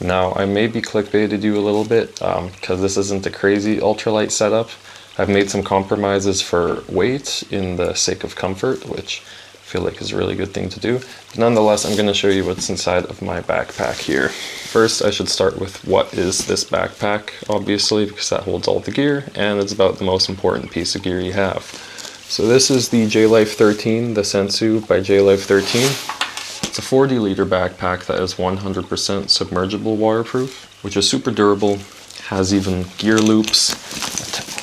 Now, I may be clickbaited you a little bit because this isn't a crazy ultralight setup. I've made some compromises for weight in the sake of comfort, which I feel like is a really good thing to do. But nonetheless, I'm going to show you what's inside of my backpack here. First, I should start with what is this backpack, obviously, because that holds all the gear, and it's about the most important piece of gear you have. So this is the Jaylife 13, the Sensu by Jaylife 13. It's a 40-liter backpack that is 100% submergible waterproof, which is super durable, has even gear loops,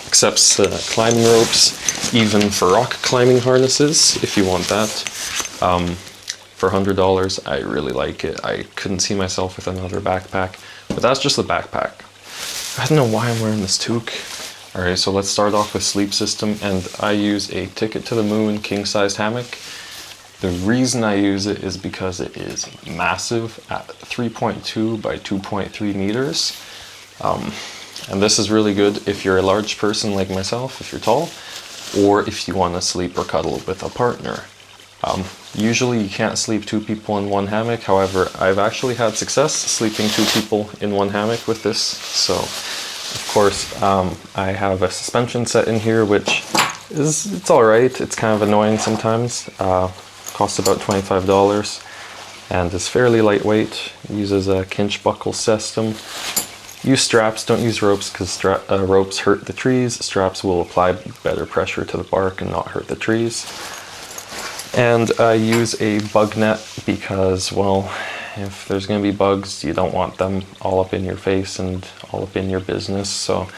accepts climbing ropes, even for rock climbing harnesses if you want that. For $100, I really like it. I couldn't see myself with another backpack, but that's just the backpack. I don't know why I'm wearing this toque. Alright, so let's start off with sleep system, and I use a Ticket to the Moon king-sized hammock. The reason I use it is because it is massive at 3.2 by 2.3 meters. And this is really good if you're a large person like myself, if you're tall, or if you want to sleep or cuddle with a partner. Usually you can't sleep two people in one hammock. However, I've actually had success sleeping two people in one hammock with this. So, of course, I have a suspension set in here, which it's all right. It's kind of annoying sometimes. Costs about $25 and is fairly lightweight. It uses a kinch buckle system. Use straps, don't use ropes, because ropes hurt the trees. Straps will apply better pressure to the bark and not hurt the trees. And I use a bug net because, well, if there's going to be bugs, you don't want them all up in your face and all up in your business. So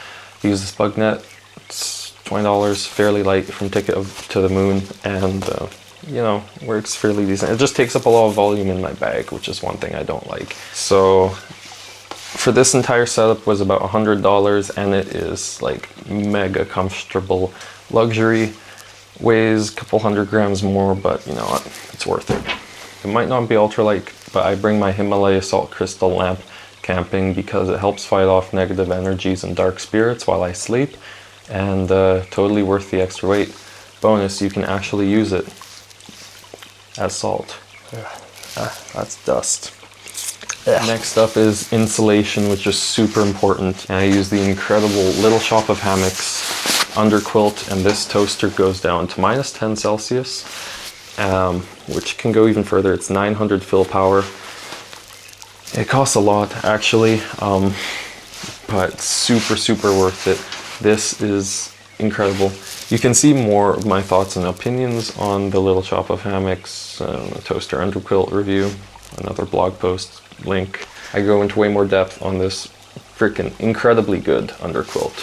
I use this bug net. It's $20, fairly light, from Ticket to the Moon, and you know, works fairly decent. It just takes up a lot of volume in my bag, which is one thing I don't like. So for this entire setup was about $100, and it is like mega comfortable luxury. Weighs a couple 100 grams more, but you know what, it's worth it. It might not be ultralight, but I bring my Himalaya salt crystal lamp camping because it helps fight off negative energies and dark spirits while I sleep, and totally worth the extra weight. Bonus, you can actually use it as salt. That's dust. Next up is insulation, which is super important. And I use the incredible Little Shop of Hammocks underquilt, and this toaster goes down to -10 Celsius, which can go even further. It's 900 fill power. It costs a lot, actually, but super worth it. This is incredible. You can see more of my thoughts and opinions on the Little Shop of Hammocks toaster underquilt review, another blog post link. I go into way more depth on this freaking incredibly good underquilt.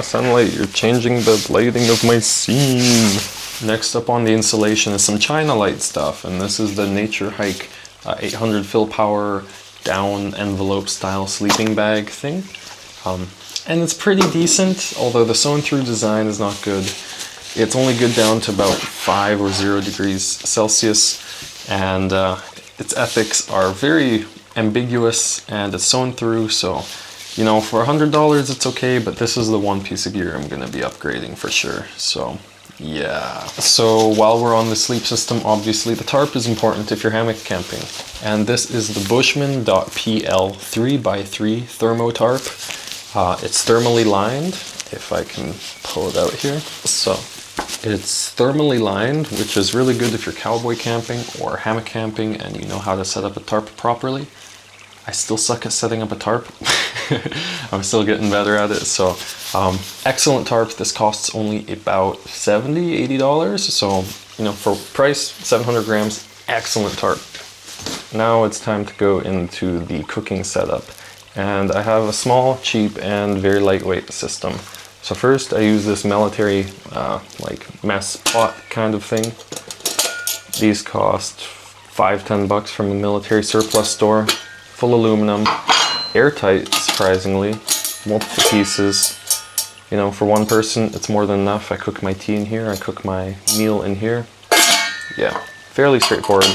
Sunlight, you're changing the lighting of my scene. Next up on the insulation is some China Light stuff, and this is the Naturehike 800 fill power down envelope style sleeping bag thing. And it's pretty decent, although the sewn through design is not good. It's only good down to about 5 or 0 degrees Celsius, and its ethics are very ambiguous, and it's sewn through, so, you know, for $100 it's okay, but this is the one piece of gear I'm going to be upgrading for sure, so yeah. So while we're on the sleep system, obviously the tarp is important if you're hammock camping, and this is the Bushman.pl 3x3 thermo tarp. It's thermally lined, if I can pull it out here. So it's thermally lined, which is really good if you're cowboy camping or hammock camping and you know how to set up a tarp properly. I still suck at setting up a tarp. I'm still getting better at it. So excellent tarp. This costs only about $70, $80. So, you know, for price, 700 grams, excellent tarp. Now it's time to go into the cooking setup. And I have a small, cheap, and very lightweight system. So first I use this military like mess pot kind of thing. These cost $5–10 from a military surplus store. Full aluminum, airtight surprisingly, multiple pieces. You know, for one person it's more than enough. I cook my tea in here, I cook my meal in here. Yeah, fairly straightforward.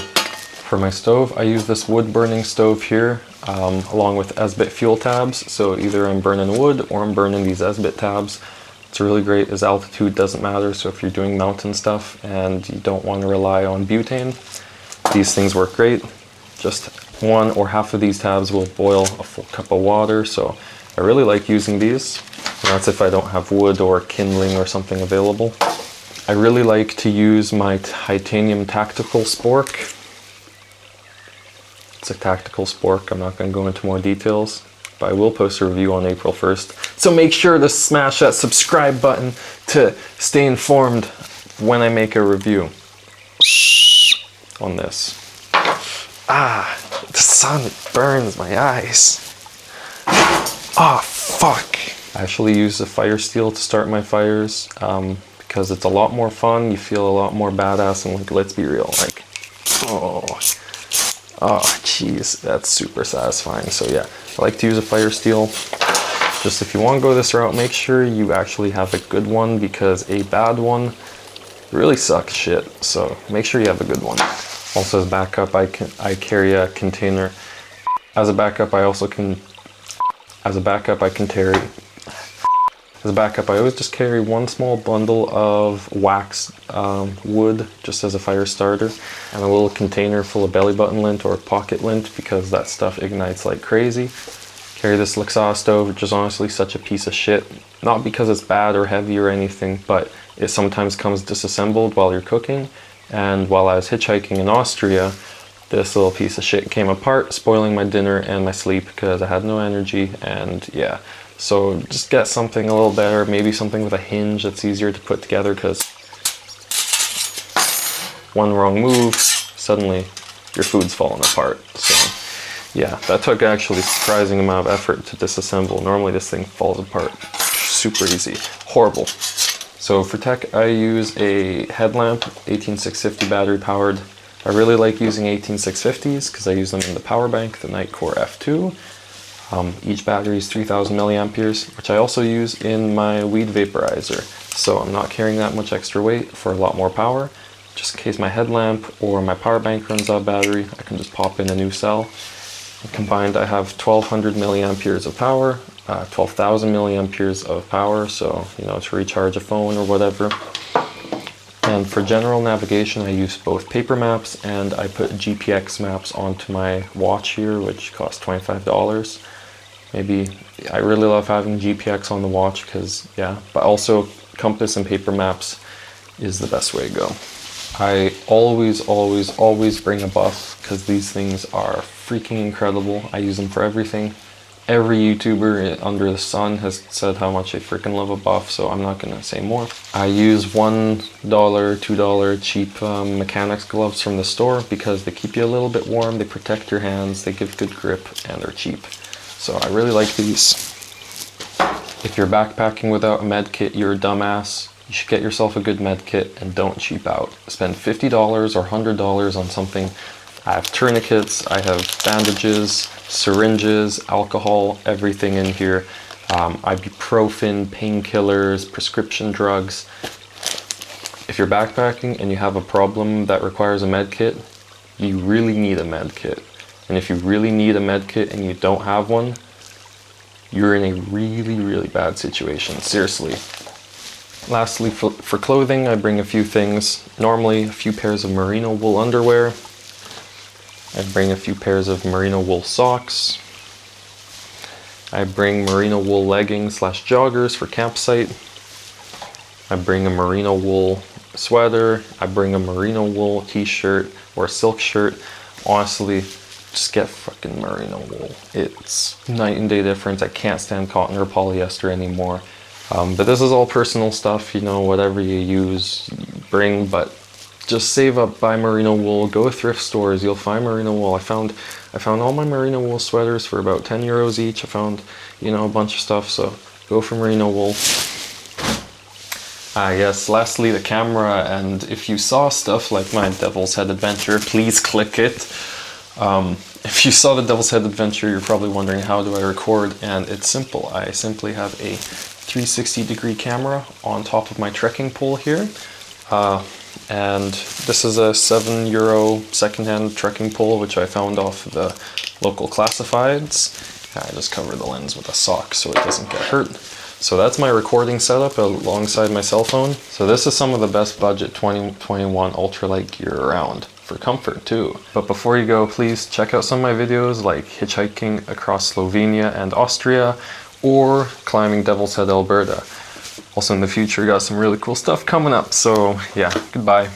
For my stove, I use this wood burning stove here, along with Esbit fuel tabs. So either I'm burning wood or I'm burning these Esbit tabs. It's really great as altitude doesn't matter. So if you're doing mountain stuff and you don't want to rely on butane, these things work great. just one or half of these tabs will boil a full cup of water, so I really like using these. And that's if I don't have wood or kindling or something available. I really like to use my titanium tactical spork. It's a tactical spork. I'm not going to go into more details, but I will post a review on April 1st. So make sure to smash that subscribe button to stay informed when I make a review on this. Ah, the sun burns my eyes. Ah, fuck. I actually use the fire steel to start my fires because it's a lot more fun. You feel a lot more badass, and like, let's be real, like, oh jeez, that's super satisfying. So yeah, I like to use a fire steel. Just if you want to go this route, make sure you actually have a good one, because a bad one really sucks shit. So make sure you have a good one. Also, as backup, I carry a container. As a backup, I always just carry one small bundle of wax wood, just as a fire starter, and a little container full of belly button lint or pocket lint, because that stuff ignites like crazy. Carry this Lixada stove, which is honestly such a piece of shit. Not because it's bad or heavy or anything, but it sometimes comes disassembled while you're cooking. And while I was hitchhiking in Austria, this little piece of shit came apart, spoiling my dinner and my sleep because I had no energy. And yeah, so just get something a little better, maybe something with a hinge that's easier to put together, because one wrong move, suddenly your food's falling apart. So yeah, that took actually a surprising amount of effort to disassemble. Normally this thing falls apart super easy. Horrible. So for tech, I use a headlamp, 18650 battery powered. I really like using 18650s because I use them in the power bank, the Nitecore F2. Each battery is 3000 milliamperes, which I also use in my weed vaporizer. So I'm not carrying that much extra weight for a lot more power. Just in case my headlamp or my power bank runs out of battery, I can just pop in a new cell. And combined, I have 1200 milliamperes of power, 12,000 milliamperes of power, so you know, to recharge a phone or whatever. And for general navigation, I use both paper maps, and I put GPX maps onto my watch here, which costs $25. Maybe, I really love having GPX on the watch because, yeah, but also compass and paper maps is the best way to go. I always bring a buff because these things are freaking incredible. I use them for everything. Every YouTuber under the sun has said how much they freaking love a buff, so I'm not gonna say more. I use $1, $2 cheap mechanics gloves from the store because they keep you a little bit warm, they protect your hands, they give good grip, and they're cheap. So I really like these. If you're backpacking without a medkit, you're a dumbass. You should get yourself a good medkit and don't cheap out. Spend $50 or $100 on something. I have tourniquets, I have bandages, syringes, alcohol, everything in here. Ibuprofen, painkillers, prescription drugs. If you're backpacking and you have a problem that requires a medkit, you really need a medkit. And if you really need a medkit and you don't have one, you're in a really bad situation, seriously. Lastly, for clothing, I bring a few things. Normally, a few pairs of merino wool underwear. I bring a few pairs of merino wool socks. I bring merino wool leggings / joggers for campsite. I bring a merino wool sweater. I bring a merino wool t-shirt or a silk shirt. Honestly, just get fucking merino wool. It's night and day difference. I can't stand cotton or polyester anymore. But this is all personal stuff, you know, whatever you use, bring, but just save up, buy merino wool, go to thrift stores, you'll find merino wool. I found all my merino wool sweaters for about 10 euros each. I found, you know, a bunch of stuff, so go for merino wool. Yes, lastly, the camera, and if you saw stuff like my Devil's Head adventure, please click it. If you saw the Devil's Head adventure, you're probably wondering how do I record, and it's simple. I simply have a 360-degree camera on top of my trekking pole here. And this is a €7 secondhand trekking pole, which I found off the local classifieds. I just cover the lens with a sock so it doesn't get hurt. So that's my recording setup alongside my cell phone. So this is some of the best budget 2021 ultralight gear around. for comfort too. But before you go, please check out some of my videos like hitchhiking across Slovenia and Austria, or climbing Devil's Head, Alberta. Also in the future, got some really cool stuff coming up. So yeah, goodbye.